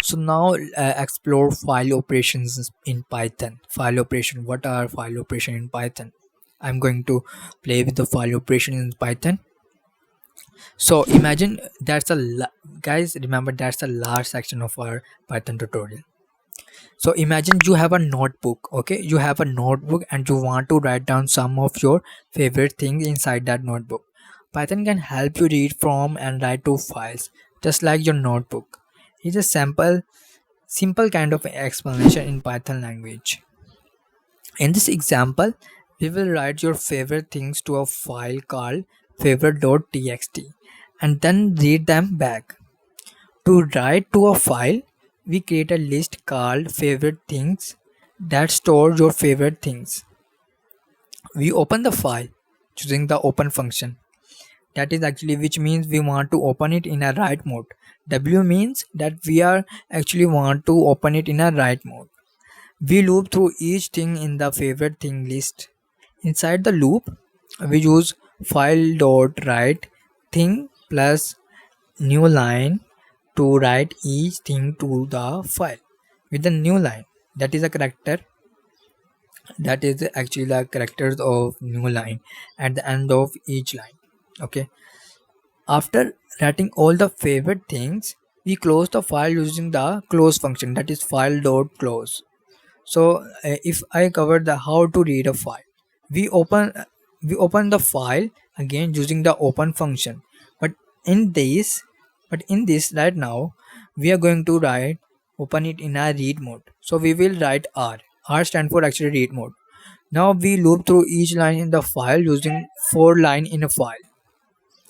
So now explore file operations in Python. File operation. What are file operation in Python? I'm going to play with the file operation in Python. So imagine guys, remember that's the last section of our Python tutorial. So imagine you have a notebook, okay? You have a notebook and you want to write down some of your favorite things inside that notebook. Python can help you read from and write to files just like your notebook. It's a simple kind of explanation in Python language. In this example, we will write your favorite things to a file called favorite.txt and then read them back. To write to a file, we create a list called favorite things that stores your favorite things. We open the file using the open function. That is actually which means we want to open it in a write mode. W means that we are actually want to open it in a write mode. We loop through each thing in the favorite thing list. Inside the loop, we use file.write thing plus new line to write each thing to the file with the new line. That is a character. That is actually the characters of new line at the end of each line. Okay. After writing all the favorite things, we close the file using the close function. That is file.close. So if I cover the how to read a file, we open we open the file again using the open function. But in this, right now, we are going to write open it in a read mode. So we will write R. R stand for actually read mode. Now we loop through each line in the file using for line in a file.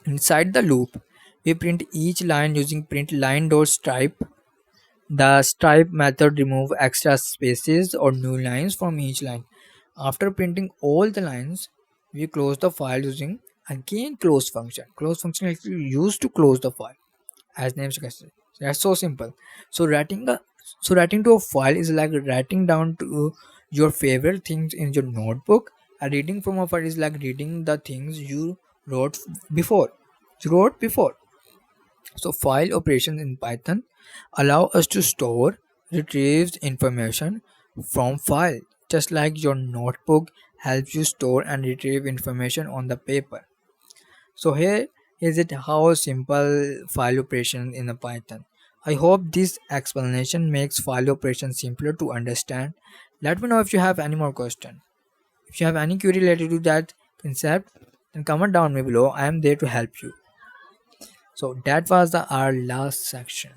Inside the loop, we print each line using print line.stripe. The stripe method remove extra spaces or new lines from each line. After printing all the lines, we close the file using again close function. Close function is used to close the file, as name suggests. That's so simple. So writing to a file is like writing down to your favorite things in your notebook. And reading from a file is like reading the things you wrote before. You wrote before. So file operations in Python allow us to store, retrieve information from file, just like your notebook helps you store and retrieve information on the paper. So here is it how simple file operation in a Python. I hope this explanation makes file operation simpler to understand. Let me know if you have any more question. If you have any query related to that concept, then comment down below. I am there to help you. So that was our last section.